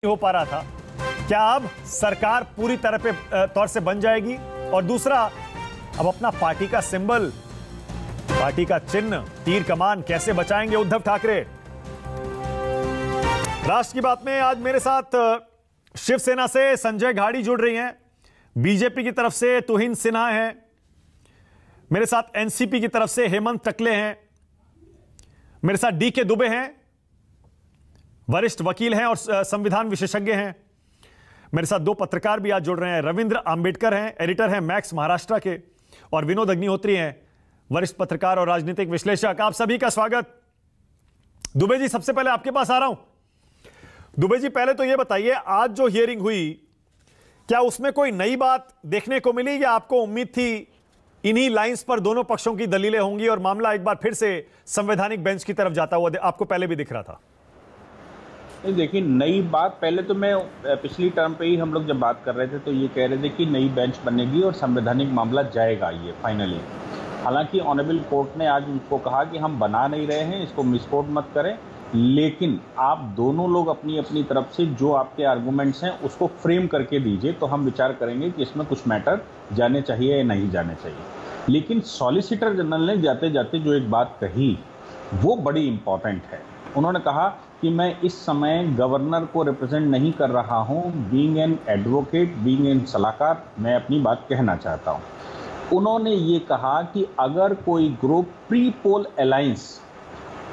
हो पा रहा था, क्या अब सरकार पूरी तौर से बन जाएगी? और दूसरा, अब अपना पार्टी का सिंबल, पार्टी का चिन्ह, तीर कमान कैसे बचाएंगे उद्धव ठाकरे? राष्ट्र की बात में आज मेरे साथ शिवसेना से संजय घाड़ी जुड़ रही हैं, बीजेपी की तरफ से तुहिन सिन्हा हैं, मेरे साथ एनसीपी की तरफ से हेमंत टकले हैं, मेरे साथ डीके दुबे हैं, वरिष्ठ वकील हैं और संविधान विशेषज्ञ हैं। मेरे साथ दो पत्रकार भी आज जुड़ रहे हैं, रविंद्र आंबेडकर हैं, एडिटर हैं मैक्स महाराष्ट्र के, और विनोद अग्निहोत्री हैं, वरिष्ठ पत्रकार और राजनीतिक विश्लेषक। आप सभी का स्वागत। दुबे जी, सबसे पहले आपके पास आ रहा हूं। दुबे जी, पहले तो यह बताइए, आज जो हियरिंग हुई, क्या उसमें कोई नई बात देखने को मिली या आपको उम्मीद थी इन्हीं लाइंस पर दोनों पक्षों की दलीलें होंगी और मामला एक बार फिर से संवैधानिक बेंच की तरफ जाता हुआ आपको पहले भी दिख रहा था? देखिए, नई बात, पहले तो मैं पिछली टर्म पे ही हम लोग जब बात कर रहे थे तो ये कह रहे थे कि नई बेंच बनेगी और संवैधानिक मामला जाएगा ये फाइनली। हालांकि ऑनरेबल कोर्ट ने आज उनको कहा कि हम बना नहीं रहे हैं, इसको मिसकोट मत करें, लेकिन आप दोनों लोग अपनी अपनी तरफ से जो आपके आर्गूमेंट्स हैं उसको फ्रेम करके दीजिए, तो हम विचार करेंगे कि इसमें कुछ मैटर जाने चाहिए या नहीं जाने चाहिए। लेकिन सॉलिसिटर जनरल ने जाते जाते जो एक बात कही वो बड़ी इंपॉर्टेंट है। उन्होंने कहा कि मैं इस समय गवर्नर को रिप्रेजेंट नहीं कर रहा हूं, being an advocate, being an सलाहकार, मैं अपनी बात कहना चाहता हूं। उन्होंने ये कहा कि अगर कोई ग्रुप प्री पोल अलायंस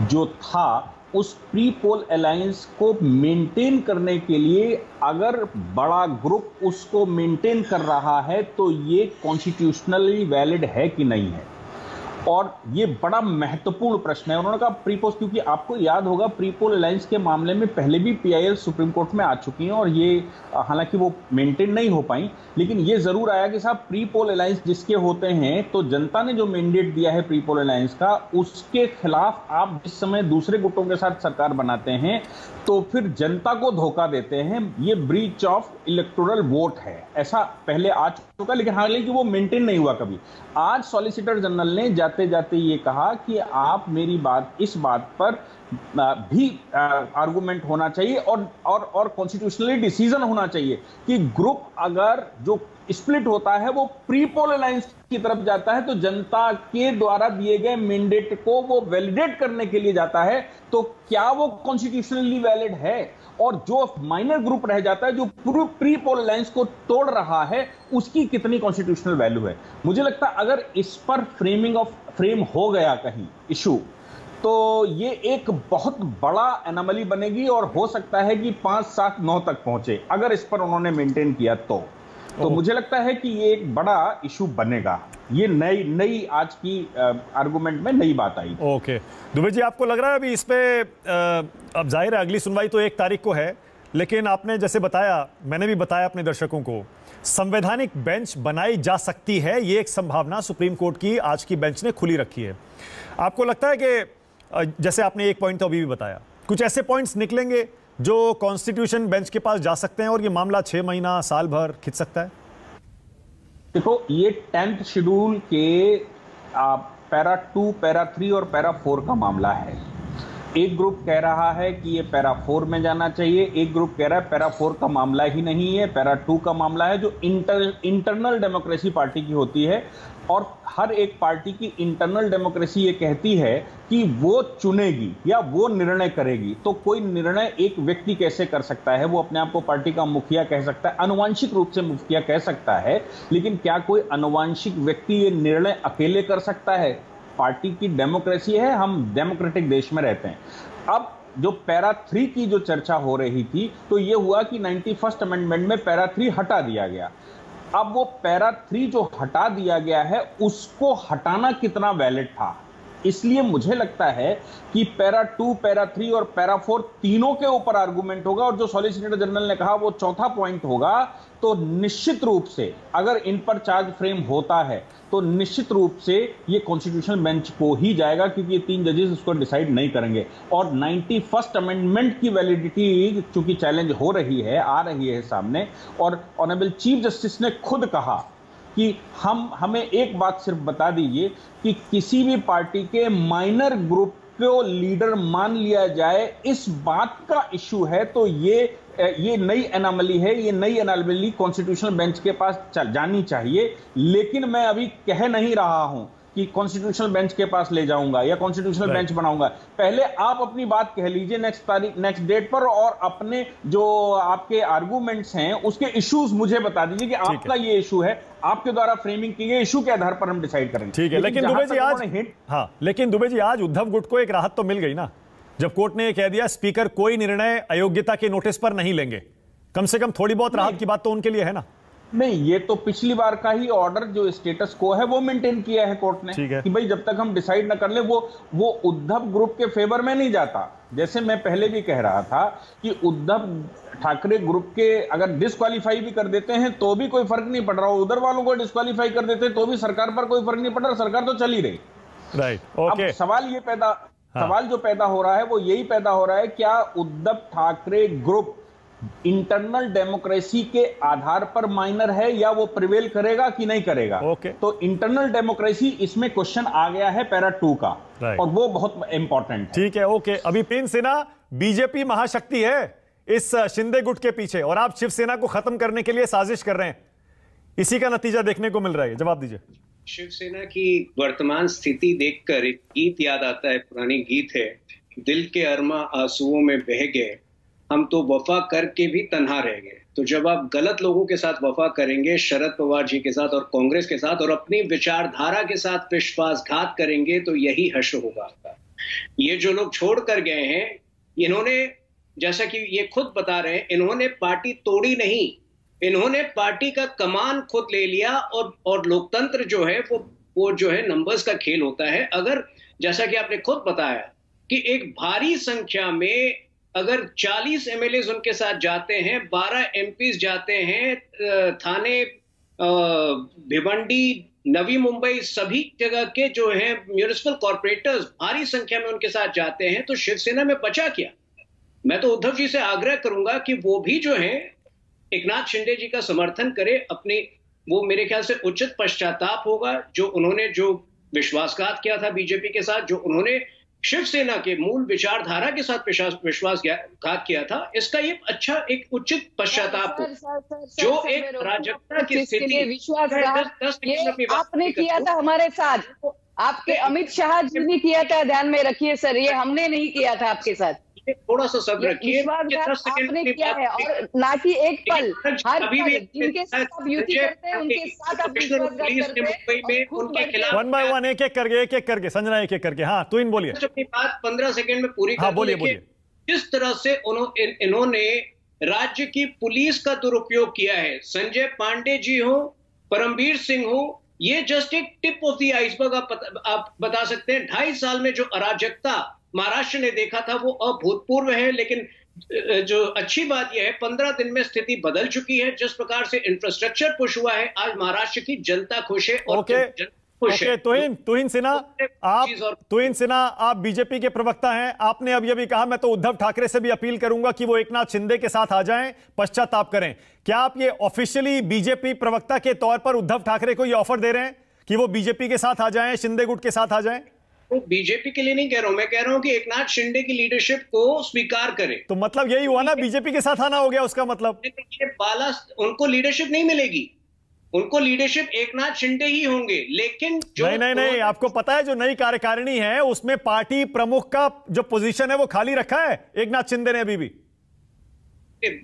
जो था, उस प्री पोल अलायंस को मेंटेन करने के लिए अगर बड़ा ग्रुप उसको मेंटेन कर रहा है तो ये कॉन्स्टिट्यूशनली वैलिड है कि नहीं है। और ये बड़ा महत्वपूर्ण प्रश्न है। उन्होंने कहा प्रीपोल, क्योंकि आपको याद होगा प्रीपोल अलायंस के मामले में पहले भी पीआईएल सुप्रीम कोर्ट में आ चुकी हैं और ये हालांकि वो मेंटेन नहीं हो पाई, लेकिन ये जरूर आया कि साहब प्रीपोल अलायंस जिसके होते हैं तो जनता ने जो मैंडेट दिया है प्रीपोल अलायंस का, उसके खिलाफ आप जिस समय दूसरे गुटों के साथ सरकार बनाते हैं तो फिर जनता को धोखा देते हैं। ये ब्रीच ऑफ इलेक्टोरल वोट है, ऐसा पहले आ चुका, लेकिन हालांकि वो मेंटेन नहीं हुआ कभी। आज सॉलिसिटर जनरल ने जाते जाते ये कहा कि आप मेरी बात, इस बात पर भी आर्गुमेंट होना चाहिए और कॉन्स्टिट्यूशनली डिसीजन होना चाहिए कि ग्रुप अगर जो स्प्लिट होता है वो प्री पोल अलायंस की तरफ जाता है तो जनता के द्वारा दिए गए मैंडेट को वो वैलिडेट करने के लिए जाता है, तो क्या वो कॉन्स्टिट्यूशनली वैलिड है? और जो माइनर ग्रुप रह जाता है जो प्री पोल अलायंस को तोड़ रहा है, उसकी कितनी कॉन्स्टिट्यूशनल वैल्यू है? मुझे लगता है अगर इस पर फ्रेम हो गया कहीं इशू, तो ये एक बहुत बड़ा एनोमली बनेगी और हो सकता है कि 5, 7, 9 तक पहुंचे अगर इस पर उन्होंने मेंटेन किया तो मुझे लगता है कि ये एक बड़ा इशू बनेगा। ये नई आज की आर्गुमेंट में नई बात आई। ओके दुबे जी, आपको लग रहा है अभी इस पे अब जाहिर है अगली सुनवाई तो 1 तारीख को है, लेकिन आपने जैसे बताया, मैंने भी बताया अपने दर्शकों को, संवैधानिक बेंच बनाई जा सकती है, ये एक संभावना सुप्रीम कोर्ट की आज की बेंच ने खुली रखी है। आपको लगता है कि जैसे आपने एक पॉइंट तो अभी भी बताया, कुछ ऐसे पॉइंट्स निकलेंगे जो कॉन्स्टिट्यूशन बेंच के पास जा सकते हैं और ये मामला 6 महीना, साल भर खिंच सकता है? देखो, ये 10th शेड्यूल के पैरा 2, पैरा 3 और पैरा 4 का मामला है। एक ग्रुप कह रहा है कि ये पैरा 4 में जाना चाहिए, एक ग्रुप कह रहा है पैरा 4 का मामला ही नहीं है, पैरा 2 का मामला है, जो इंटरनल डेमोक्रेसी पार्टी की होती है। और हर एक पार्टी की इंटरनल डेमोक्रेसी ये कहती है कि वो चुनेगी या वो निर्णय करेगी। तो कोई निर्णय एक व्यक्ति कैसे कर सकता है? वो अपने आप को पार्टी का मुखिया कह सकता है, आनुवांशिक रूप से मुखिया कह सकता है, लेकिन क्या कोई आनुवांशिक व्यक्ति ये निर्णय अकेले कर सकता है? पार्टी की डेमोक्रेसी है, हम डेमोक्रेटिक देश में रहते हैं। अब जो पैरा 3 की जो चर्चा हो रही थी, तो ये हुआ कि 91st अमेंडमेंट में पैरा 3 हटा दिया गया। अब वो पैरा 3 जो हटा दिया गया है, उसको हटाना कितना वैलिड था? इसलिए मुझे लगता है कि पैरा 2, पैरा 3 और पैरा 4 तीनों के ऊपर आर्गुमेंट होगा, और जो सॉलिसिटर जनरल ने कहा वो चौथा पॉइंट होगा। तो निश्चित रूप से अगर इन पर चार्ज फ्रेम होता है तो निश्चित रूप से ये कॉन्स्टिट्यूशनल बेंच को ही जाएगा, क्योंकि ये 3 जजेस उसको डिसाइड नहीं करेंगे। और 91st अमेंडमेंट की वैलिडिटी चूंकि चैलेंज हो रही है, आ रही है सामने, और ऑनरेबल चीफ जस्टिस ने खुद कहा कि हमें एक बात सिर्फ बता दीजिए कि किसी भी पार्टी के माइनर ग्रुप को लीडर मान लिया जाए, इस बात का इशू है। तो ये नई एनामली है, ये नई एनामली कॉन्स्टिट्यूशनल बेंच के पास जानी चाहिए। लेकिन मैं अभी कह नहीं रहा हूं कि कॉन्स्टिट्यूशनल बेंच के पास ले जाऊंगा या कॉन्स्टिट्यूशनल बेंच बनाऊंगा। पहले आप अपनी बात कह लीजिए नेक्स्ट डेट पर, और अपने जो आपके आर्गुमेंट्स हैं उसके इश्यूज मुझे बता दीजिए कि आपका ये इशू है, आपके द्वारा फ्रेमिंग की गई इशू के आधार पर हम डिसाइड करेंगे। ठीक है, लेकिन दुबे जी आज उद्धव गुट को एक राहत तो मिल गई ना, जब कोर्ट ने यह कह दिया स्पीकर कोई निर्णय अयोग्यता के नोटिस पर नहीं लेंगे। कम से कम थोड़ी बहुत राहत की बात तो उनके लिए है ना। नहीं, ये तो पिछली बार का ही ऑर्डर जो स्टेटस को है वो मेंटेन किया है कोर्ट ने कि भाई जब तक हम डिसाइड ना कर ले, वो उद्धव ग्रुप के फेवर में नहीं जाता। जैसे मैं पहले भी कह रहा था कि उद्धव ठाकरे ग्रुप के अगर डिस्क्वालीफाई भी कर देते हैं तो भी कोई फर्क नहीं पड़ रहा, उधर वालों को डिस्क्वालीफाई कर देते तो भी सरकार पर कोई फर्क नहीं पड़ रहा, सरकार तो चल ही रही। Right, okay. अब सवाल जो पैदा हो रहा है वो यही पैदा हो रहा है, क्या Uddhav Thackeray group internal democracy के आधार पर माइनर है या वो प्रिवेल करेगा कि नहीं करेगा। तो इंटरनल डेमोक्रेसी इसमें क्वेश्चन आ गया है पैरा 2 का, और वो बहुत इंपॉर्टेंट है। ठीक है, ओके। अभी शिवसेना बीजेपी महाशक्ति है इस शिंदे गुट के पीछे, और आप शिवसेना को खत्म करने के लिए साजिश कर रहे हैं, इसी का नतीजा देखने को मिल रहा है। जवाब दीजिए। शिवसेना की वर्तमान स्थिति देखकर एक गीत याद आता है, पुरानी गीत है, दिल के अरमा आंसुओं में बह गए, हम तो वफा करके भी तन्हा रह गए। तो जब आप गलत लोगों के साथ वफा करेंगे, शरद पवार जी के साथ और कांग्रेस के साथ, और अपनी विचारधारा के साथ विश्वासघात करेंगे, तो यही हश्र होगा आपका। ये जो लोग छोड़ कर गए हैं, इन्होंने, जैसा कि ये खुद बता रहे हैं, इन्होंने पार्टी तोड़ी नहीं, इन्होंने पार्टी का कमान खुद ले लिया। और लोकतंत्र जो है वो जो है नंबर्स का खेल होता है। अगर जैसा कि आपने खुद बताया कि एक भारी संख्या में अगर 40 एमएलए उनके साथ जाते हैं, 12 एमपीज जाते हैं, थाने, भिवंडी, नवी मुंबई, सभी जगह के जो हैं म्यूनिसिपल कॉर्पोरेटर्स भारी संख्या में उनके साथ जाते हैं, तो शिवसेना में बचा क्या। मैं तो उद्धव जी से आग्रह करूंगा कि वो भी जो है एकनाथ शिंदे जी का समर्थन करे। अपनी वो मेरे ख्याल से उचित पश्चाताप होगा जो उन्होंने जो विश्वासघात किया था बीजेपी के साथ, जो उन्होंने शिवसेना के मूल विचारधारा के साथ विश्वासघात किया था, इसका ये अच्छा एक उचित पश्चाताप हो। जो एक अराजकता की स्थिति विश्वासघात आपने किया था हमारे साथ, आपके अमित शाह जी ने किया था, ध्यान में रखिए सर, ये हमने नहीं किया था आपके साथ। थोड़ा सा सब्र रखिए, आपने किया है, और ना कि एक पल, हर पल जिनके साथ आप युति करते हैं उनके साथ आप विश्वासघात करते हैं। उनके खिलाफ 1 बाय 1 एक एक करके संजना, एक करके। हाँ, तो इन बोलिए अपनी बात 15 सेकंड में पूरी कर। बोलिए। जिस तरह से इन्होंने राज्य की पुलिस का दुरुपयोग किया है, संजय पांडे जी हो, परमवीर सिंह हो, ये जस्ट एक टिप ऑफ द आइसबर्ग आप बता सकते हैं। 2.5 साल में जो अराजकता महाराष्ट्र ने देखा था वो अभूतपूर्व है। लेकिन जो अच्छी बात यह है, 15 दिन में स्थिति बदल चुकी है। जिस प्रकार से इंफ्रास्ट्रक्चर पुश हुआ है, आज महाराष्ट्र की जनता खुश है और खुश है। तुहिन सिन्हा, आप बीजेपी के प्रवक्ता हैं, आपने अभी कहा मैं तो उद्धव ठाकरे से भी अपील करूंगा कि वो एकनाथ शिंदे के साथ आ जाएं, पश्चाताप करें। क्या आप ये ऑफिशियली बीजेपी प्रवक्ता के तौर पर उद्धव ठाकरे को ये ऑफर दे रहे हैं कि वो बीजेपी के साथ आ जाएं, शिंदे गुट के साथ आ जाएं? तो बीजेपी के लिए नहीं कह रहा हूं, मैं कह रहा हूं कि एकनाथ शिंदे की लीडरशिप को स्वीकार करें। तो मतलब यही हुआ ना, बीजेपी के साथ आना हो गया उसका मतलब। उनको लीडरशिप नहीं मिलेगी, उनको लीडरशिप एकनाथ शिंदे ही होंगे। लेकिन जो नहीं, आपको पता है जो नई कार्यकारिणी है उसमें पार्टी प्रमुख का जो पोजीशन है वो खाली रखा है एकनाथ शिंदे ने अभी भी।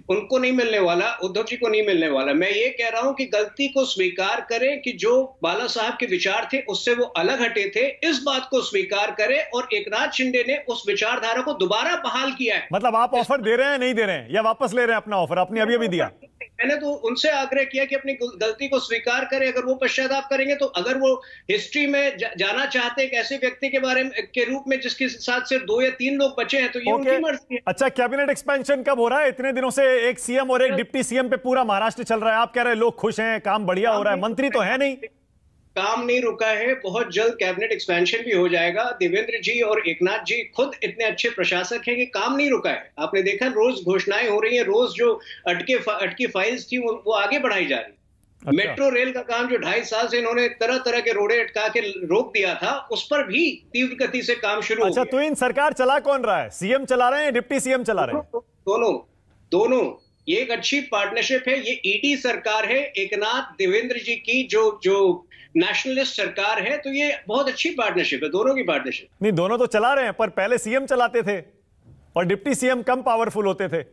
उनको नहीं मिलने वाला, उद्धव जी को नहीं मिलने वाला। मैं ये कह रहा हूं कि गलती को स्वीकार करें कि जो बाला साहब के विचार थे उससे वो अलग हटे थे, इस बात को स्वीकार करें, और एकनाथ शिंदे ने उस विचारधारा को दोबारा बहाल किया है। मतलब आप ऑफर दे रहे हैं, नहीं दे रहे हैं, या वापस ले रहे हैं अपना ऑफर? आपने अभी दिया। मैंने तो उनसे आग्रह किया कि अपनी गलती को स्वीकार करें। अगर वो पश्चाताप करेंगे, तो अगर वो हिस्ट्री में जाना चाहते हैं एक ऐसे व्यक्ति के बारे में के रूप में जिसके साथ सिर्फ 2 या 3 लोग बचे हैं, तो ये उनकी मर्जी है। अच्छा, कैबिनेट एक्सपेंशन कब हो रहा है? इतने दिनों से एक सीएम और एक डिप्टी सीएम पे पूरा महाराष्ट्र चल रहा है, आप कह रहे हैं लोग खुश हैं, काम बढ़िया हो रहा है, मंत्री तो है नहीं। काम नहीं रुका है, बहुत जल्द कैबिनेट एक्सपेंशन भी हो जाएगा। देवेंद्र जी और एकनाथ जी खुद इतने अच्छे प्रशासक हैं कि काम नहीं रुका है। आपने देखा रोज घोषणाएं हो रही हैं, रोज जो अटकी फाइल्स थी वो आगे बढ़ाई जा रही। मेट्रो रेल का काम जो 2.5 साल से इन्होंने तरह तरह के रोड़े अटका के रोक दिया था, उस पर भी तीव्र गति से काम शुरू हो गया। तो इन सरकार चला कौन रहा है? सीएम चला रहे हैं, डिप्टी सीएम चला रहे हैं? दोनों। ये एक अच्छी पार्टनरशिप है। ये ईडी सरकार है, एकनाथ देवेंद्र जी की जो नेशनलिस्ट सरकार है, तो ये बहुत अच्छी पार्टनरशिप है, दोनों की पार्टनरशिप। नहीं, दोनों तो चला रहे हैं, पर पहले सीएम चलाते थे और डिप्टी सीएम कम पावरफुल होते थे।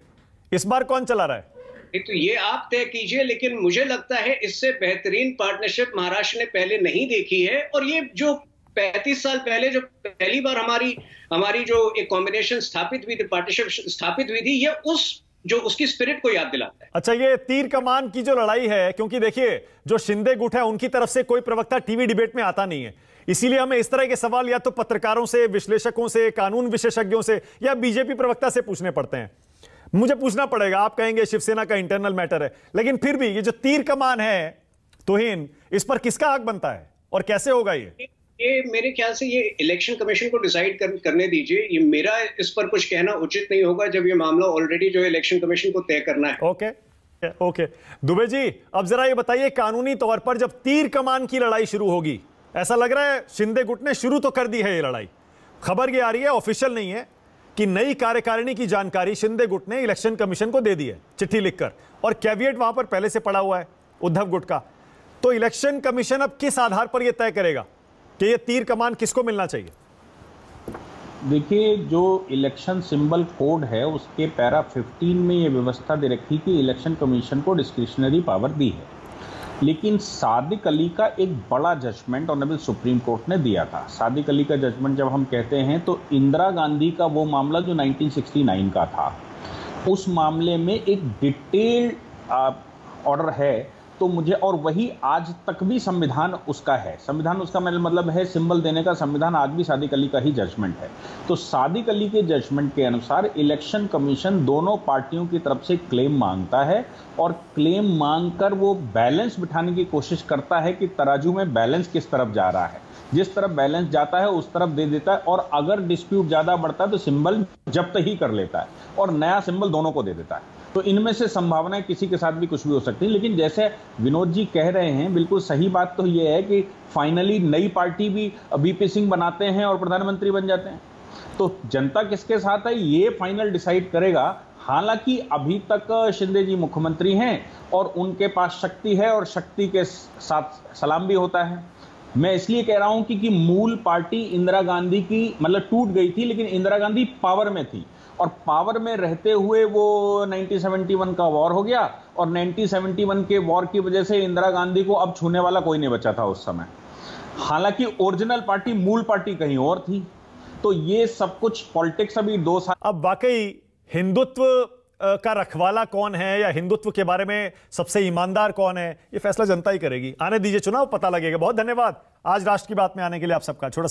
इस बार कौन चला रहा है? तो ये आप तय कीजिए, लेकिन मुझे लगता है इससे बेहतरीन पार्टनरशिप महाराष्ट्र ने पहले नहीं देखी है। और ये जो 35 साल पहले जो पहली बार हमारी जो एक कॉम्बिनेशन स्थापित हुई थी, पार्टनरशिप स्थापित हुई थी, ये उसकी स्पिरिट को याद दिलाता है। अच्छा, ये तीर कमान की जो लड़ाई है, क्योंकि देखिए जो शिंदे गुट है उनकी तरफ से कोई प्रवक्ता टीवी डिबेट में आता नहीं है, इसीलिए हमें इस तरह के सवाल या तो पत्रकारों से, विश्लेषकों से, कानून विशेषज्ञों से या बीजेपी प्रवक्ता से पूछने पड़ते हैं। मुझे पूछना पड़ेगा, आप कहेंगे शिवसेना का इंटरनल मैटर है, लेकिन फिर भी ये जो तीर कमान है तुहिन, इस पर किसका हक बनता है और कैसे होगा? ये मेरे ख्याल से ये इलेक्शन कमीशन को डिसाइड करने दीजिए। ये मेरा इस पर कुछ कहना उचित नहीं होगा, जब ये मामला ऑलरेडी जो इलेक्शन कमीशन को तय करना है। ओके दुबे जी, अब जरा ये बताइए, कानूनी तौर पर जब तीर कमान की लड़ाई शुरू होगी, ऐसा लग रहा है शिंदे गुट ने शुरू तो कर दी है ये लड़ाई, खबर ये आ रही है, ऑफिशियल नहीं है, कि नई कार्यकारिणी की जानकारी शिंदे गुट ने इलेक्शन कमीशन को दे दी है चिट्ठी लिखकर, और कैविएट वहां पर पहले से पड़ा हुआ है उद्धव गुट का। तो इलेक्शन कमीशन अब किस आधार पर यह तय करेगा कि यह तीर कमान किसको मिलना चाहिए? देखिए, जो इलेक्शन सिंबल कोड है उसके पैरा 15 में ये व्यवस्था दे रखी कि इलेक्शन कमीशन को डिस्क्रिशनरी पावर दी है, लेकिन सादिक अली का एक बड़ा जजमेंट ऑनरेबल सुप्रीम कोर्ट ने दिया था। सादिक अली का जजमेंट जब हम कहते हैं तो इंदिरा गांधी का वो मामला जो 1969 का था, उस मामले में एक डिटेल्ड ऑर्डर है, तो मुझे, और वही आज तक भी संविधान उसका है, संविधान उसका मतलब है सिंबल देने का, संविधान आज भी सादिक अली का ही जजमेंट है। तो सादिक अली के जजमेंट के अनुसार इलेक्शन कमीशन दोनों पार्टियों की तरफ से क्लेम मांगता है, और क्लेम मांगकर वो बैलेंस बिठाने की कोशिश करता है कि तराजू में बैलेंस किस तरफ जा रहा है, जिस तरफ बैलेंस जाता है उस तरफ दे देता है, और अगर डिस्प्यूट ज्यादा बढ़ता है तो सिंबल जब्त ही कर लेता है और नया सिंबल दोनों को दे देता है। तो इनमें से संभावना किसी के साथ भी कुछ भी हो सकती है, लेकिन जैसे विनोद जी कह रहे हैं, बिल्कुल सही बात तो ये है कि फाइनली नई पार्टी भी बीपी सिंह बनाते हैं और प्रधानमंत्री बन जाते हैं, तो जनता किसके साथ है ये फाइनल डिसाइड करेगा। हालांकि अभी तक शिंदे जी मुख्यमंत्री हैं और उनके पास शक्ति है, और शक्ति के साथ सलाम भी होता है। मैं इसलिए कह रहा हूं कि मूल पार्टी इंदिरा गांधी की मतलब टूट गई थी, लेकिन इंदिरा गांधी पावर में थी, और पावर में रहते हुए वो 1971 का वॉर हो गया, और 1971 के वॉर की वजह से इंदिरा गांधी को अब छूने वाला कोई नहीं बचा था उस समय। हालांकि ओरिजिनल पार्टी, मूल पार्टी कहीं और थी। तो ये सब कुछ पॉलिटिक्स अभी 2 साल। अब वाकई हिंदुत्व का रखवाला कौन है या हिंदुत्व के बारे में सबसे ईमानदार कौन है, ये फैसला जनता ही करेगी। आने दीजिए चुनाव, पता लगेगा। बहुत धन्यवाद आज राष्ट्र की बात में आने के लिए आप सबका। छोटा सा